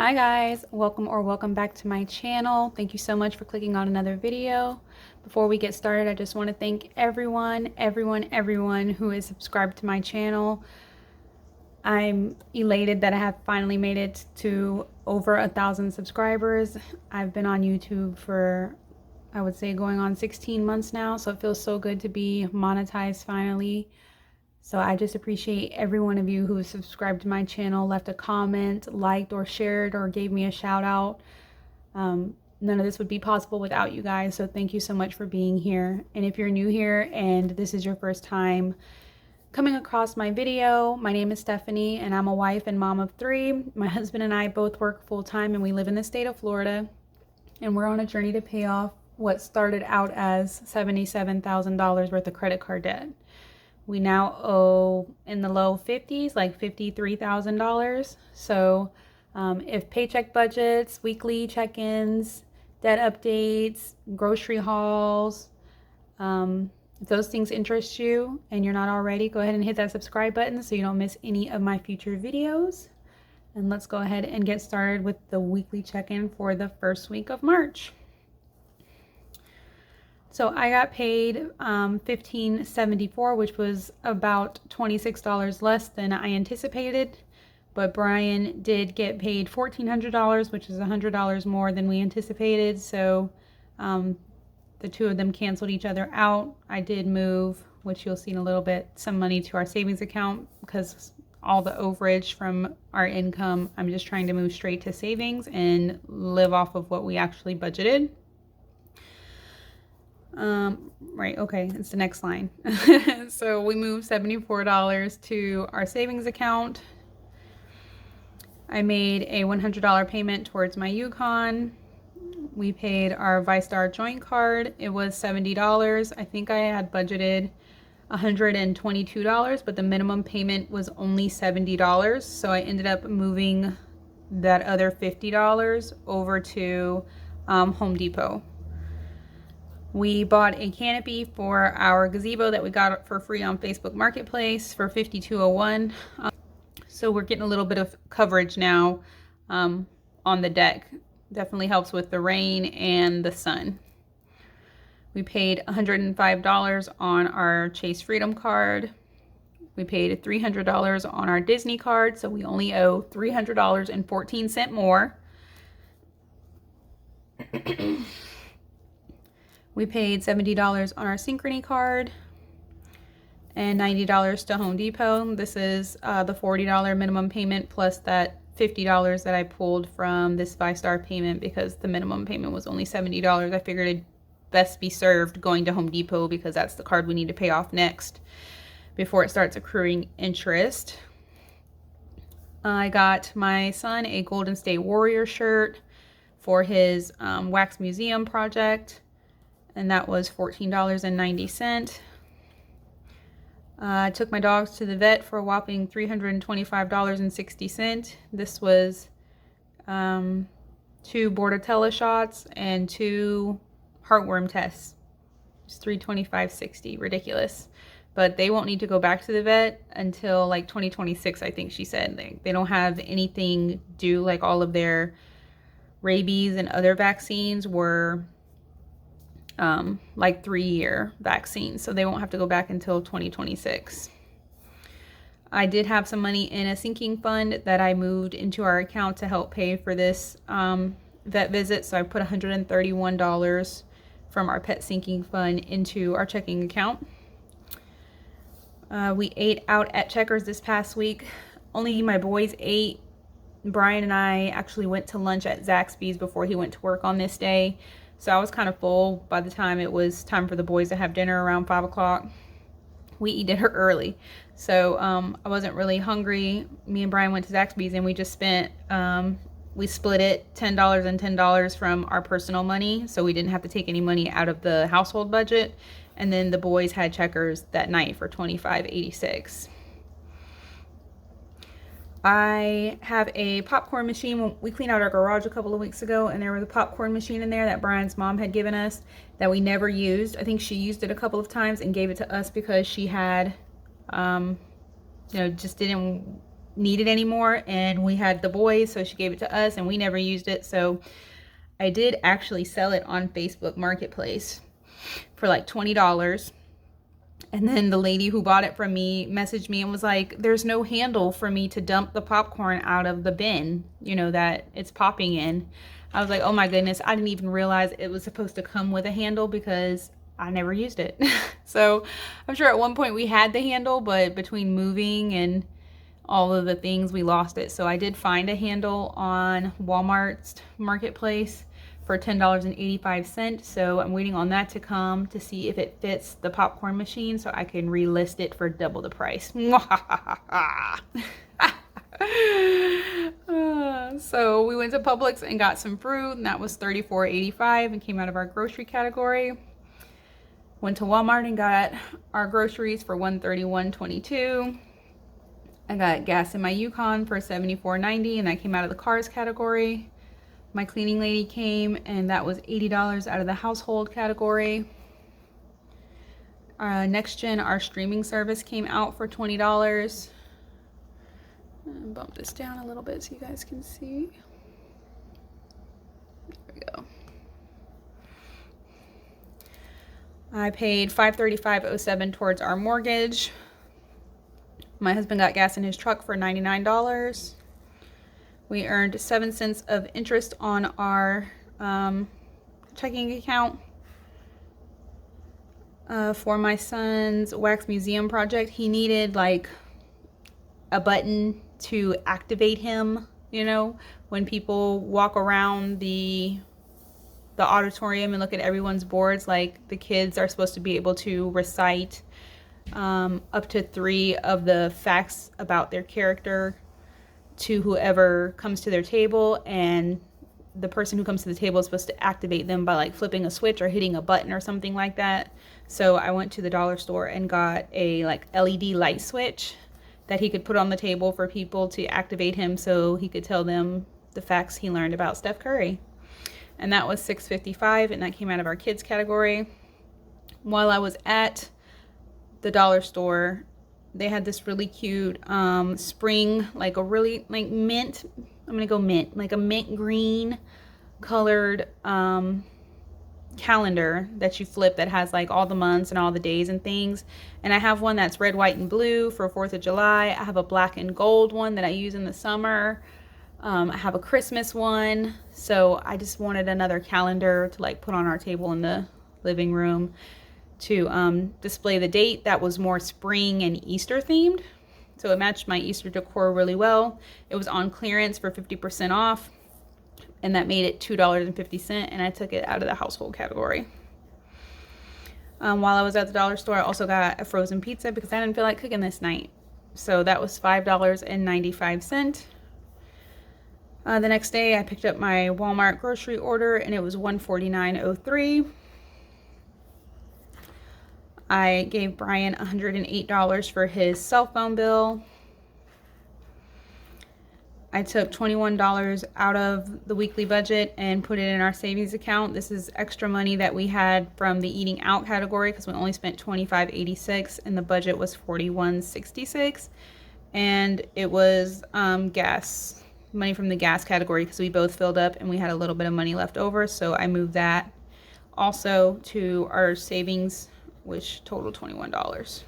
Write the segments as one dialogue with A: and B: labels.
A: Hi guys, welcome back to my channel. Thank you so much for clicking on another video. Before we get started, I just want to thank everyone who is subscribed to my channel. I'm elated that I have finally made it to over 1,000 subscribers. I've been on YouTube for, I would say, going on 16 months now, so it feels so good to be monetized finally. So I just appreciate every one of you who has subscribed to my channel, left a comment, liked or shared, or gave me a shout out. None of this would be possible without you guys. So thank you so much for being here. And if you're new here and this is your first time coming across my video, my name is Stephanie and I'm a wife and mom of 3. My husband and I both work full time and we live in the state of Florida. And we're on a journey to pay off what started out as $77,000 worth of credit card debt. We now owe in the low 50s, like $53,000. So if paycheck budgets, weekly check-ins, debt updates, grocery hauls, if those things interest you and you're not already, go ahead and hit that subscribe button so you don't miss any of my future videos. And let's go ahead and get started with the weekly check-in for the first week of March. So I got paid $15.74, which was about $26 less than I anticipated. But Brian did get paid $1,400, which is $100 more than we anticipated. So the two of them canceled each other out. I did move, which you'll see in a little bit, some money to our savings account because all the overage from our income, I'm just trying to move straight to savings and live off of what we actually budgeted. Right, okay, it's the next line. So we moved $74 to our savings account. I made a $100 payment towards my Yukon. We paid our ViStar joint card. It was $70. I think I had budgeted $122, but the minimum payment was only $70. So I ended up moving that other $50 over to Home Depot. We bought a canopy for our gazebo that we got for free on Facebook Marketplace for $52.01. So we're getting a little bit of coverage now on the deck. Definitely helps with the rain and the sun. We paid $105 on our Chase Freedom card. We paid $300 on our Disney card, so we only owe $300.14 more. We paid $70 on our Synchrony card and $90 to Home Depot. This is the $40 minimum payment plus that $50 that I pulled from this ViStar payment because the minimum payment was only $70. I figured it'd best be served going to Home Depot because that's the card we need to pay off next before it starts accruing interest. I got my son a Golden State Warrior shirt for his wax museum project. And that was $14.90. I took my dogs to the vet for a whopping $325.60. This was 2 Bordetella shots and 2 heartworm tests. It's $325.60, ridiculous. But they won't need to go back to the vet until like 2026, I think she said. They don't have anything due, like all of their rabies and other vaccines were like 3-year vaccines, so they won't have to go back until 2026. I did have some money in a sinking fund that I moved into our account to help pay for this vet visit, so I put $131 from our pet sinking fund into our checking account. We ate out at Checkers this past week. Only my boys ate. Brian and I actually went to lunch at Zaxby's before he went to work on this day. So I was kind of full by the time it was time for the boys to have dinner around 5 o'clock. We eat dinner early. So I wasn't really hungry. Me and Brian went to Zaxby's and we just spent, we split it $10 and $10 from our personal money. So we didn't have to take any money out of the household budget. And then the boys had Checkers that night for $25.86. I have a popcorn machine. We cleaned out our garage a couple of weeks ago and there was a popcorn machine in there that Brian's mom had given us that we never used. I think she used it a couple of times and gave it to us because she had, just didn't need it anymore, and we had the boys, so she gave it to us, and we never used it. So I did actually sell it on Facebook Marketplace for like $20. And then the lady who bought it from me messaged me and was like, there's no handle for me to dump the popcorn out of the bin, you know, that it's popping in. I was like, oh my goodness, I didn't even realize it was supposed to come with a handle because I never used it. So I'm sure at one point we had the handle, but between moving and all of the things, we lost it. So I did find a handle on Walmart's Marketplace for $10.85. So I'm waiting on that to come to see if it fits the popcorn machine so I can relist it for double the price. So we went to Publix and got some fruit, and that was $34.85 and came out of our grocery category. Went to Walmart and got our groceries for $131.22. I got gas in my Yukon for $74.90, and that came out of the cars category. My cleaning lady came, and that was $80 out of the household category. Next Gen, our streaming service, came out for $20. Bump this down a little bit so you guys can see. There we go. I paid $535.07 towards our mortgage. My husband got gas in his truck for $99. We earned 7 cents of interest on our checking account. For my son's wax museum project, he needed like a button to activate him, you know, when people walk around the auditorium and look at everyone's boards. Like, the kids are supposed to be able to recite up to 3 of the facts about their character to whoever comes to their table, and the person who comes to the table is supposed to activate them by like flipping a switch or hitting a button or something like that. So I went to the dollar store and got a like LED light switch that he could put on the table for people to activate him so he could tell them the facts he learned about Steph Curry. And that was $6.55, and that came out of our kids category. While I was at the dollar store, they had this really cute spring, like a really like mint, I'm gonna go mint, like a mint green colored calendar that you flip that has like all the months and all the days and things. And I have one that's red, white, and blue for 4th of July. I have a black and gold one that I use in the summer. I have a Christmas one. So I just wanted another calendar to like put on our table in the living room to display the date that was more spring and Easter themed. So it matched my Easter decor really well. It was on clearance for 50% off, and that made it $2.50, and I took it out of the household category. While I was at the dollar store, I also got a frozen pizza because I didn't feel like cooking this night. So that was $5.95. The next day I picked up my Walmart grocery order, and it was $149.03. I gave Brian $108 for his cell phone bill. I took $21 out of the weekly budget and put it in our savings account. This is extra money that we had from the eating out category because we only spent $25.86 and the budget was $41.66. And it was gas, money from the gas category because we both filled up and we had a little bit of money left over. So I moved that also to our savings, which totaled $21.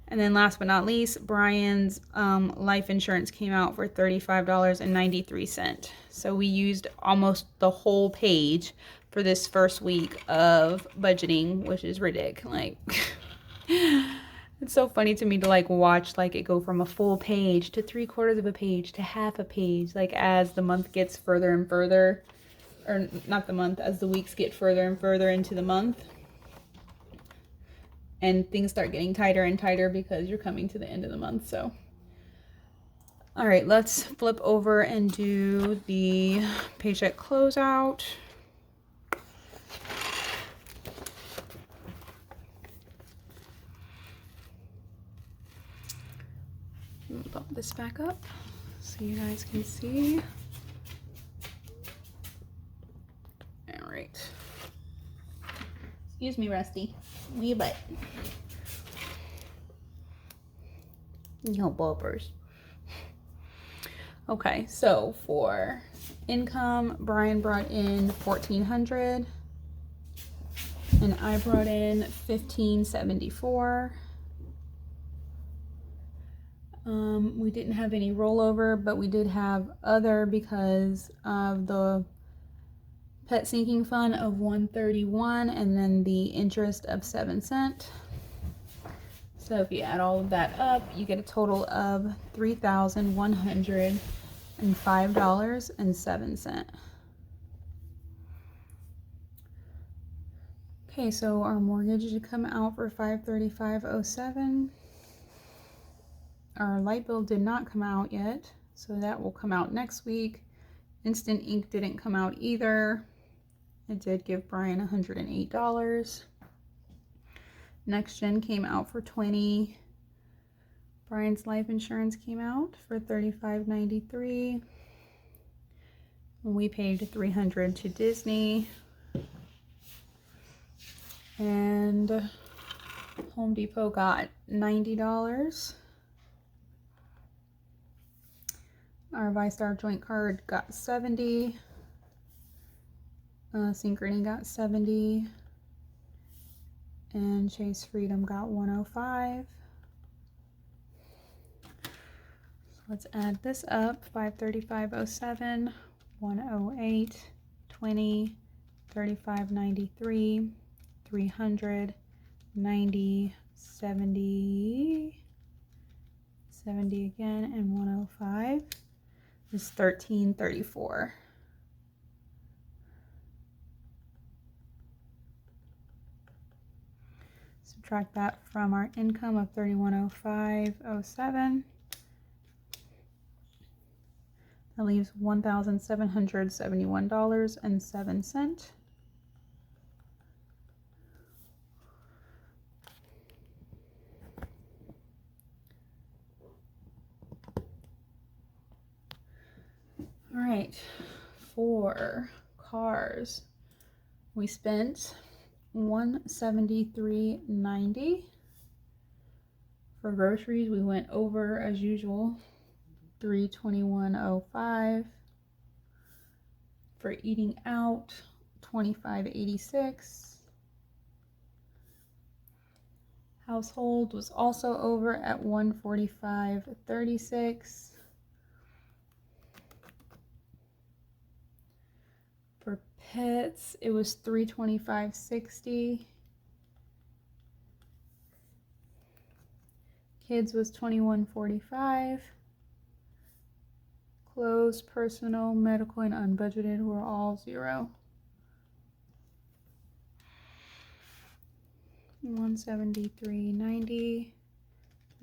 A: And then last but not least, Brian's life insurance came out for $35.93. So we used almost the whole page for this first week of budgeting, which is ridiculous. Like, it's so funny to me to like watch like it go from a full page to 3/4 of a page to half a page, like as the month gets further and further, or not the month, as the weeks get further and further into the month. And things start getting tighter and tighter because you're coming to the end of the month. So, all right, let's flip over and do the paycheck closeout. Bump this back up so you guys can see. All right. Excuse me, Rusty. Move your butt. No bumpers. Okay, so for income, Brian brought in $1,400 and I brought in $1,574. We didn't have any rollover, but we did have other because of the pet sinking fund of $131 and then the interest of 7 cents. So if you add all of that up, you get a total of $3,105.07. Okay, so our mortgage did come out for $535.07. Our light bill did not come out yet, so that will come out next week. Instant ink didn't come out either. It did give Brian $108. Next Gen came out for $20. Brian's life insurance came out for $35.93. We paid $300 to Disney. And Home Depot got $90. Our ViStar joint card got $70. Synchrony got $70. And Chase Freedom got $105. So let's add this up. $535.07, $108, $20, $35.93, $300, $90, $70, $70 again, and $105 is $13.34. Subtract that from our income of $3105.07. That leaves $1,771.07. All right, for cars, we spent $173.90. For groceries, we went over as usual, $321.05. For eating out, $25.86. Household was also over at $145.36. For pets, it was $325.60. Kids was $21.45. Clothes, personal, medical, and unbudgeted were all $0. $173.90,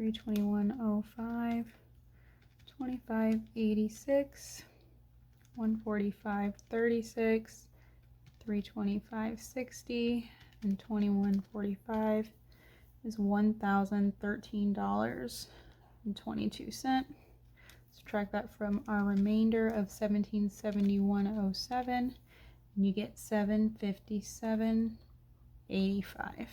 A: $321.05, $25.86, $145.36, $325.60, and $21.45 is $1,013.22. Subtract that from our remainder of $1,771.07, and you get $757.85.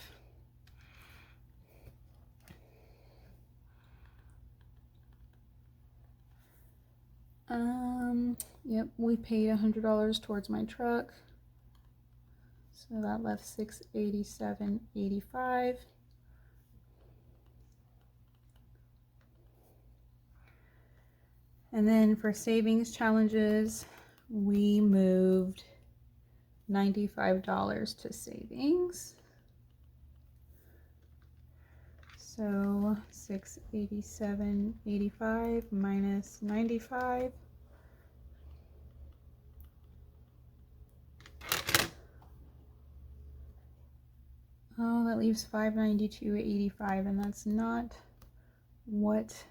A: Yep, we paid $100 towards my truck, so that left $687.85. And then for savings challenges, we moved $95 to savings. So $687.85 minus 95. Oh, that leaves $592.85, and that's not what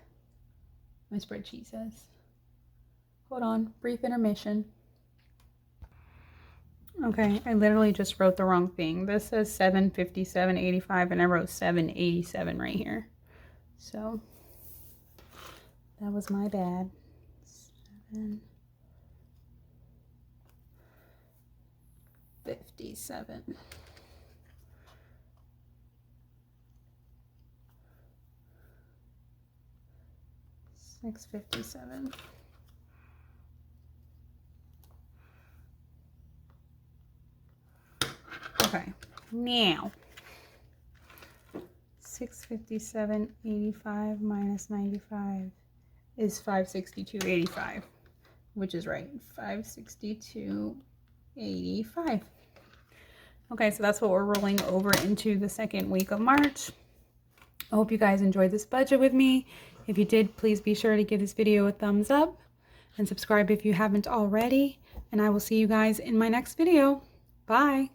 A: my spreadsheet says. Hold on, brief intermission. Okay, I literally just wrote the wrong thing. This says $757.85 and I wrote $787 right here. So that was my bad. $757. $657. Okay, now 657.85 minus 95 is 562.85, which is right. 562.85. Okay, so that's what we're rolling over into the second week of March. I hope you guys enjoyed this budget with me. If you did, please be sure to give this video a thumbs up and subscribe if you haven't already. And I will see you guys in my next video. Bye.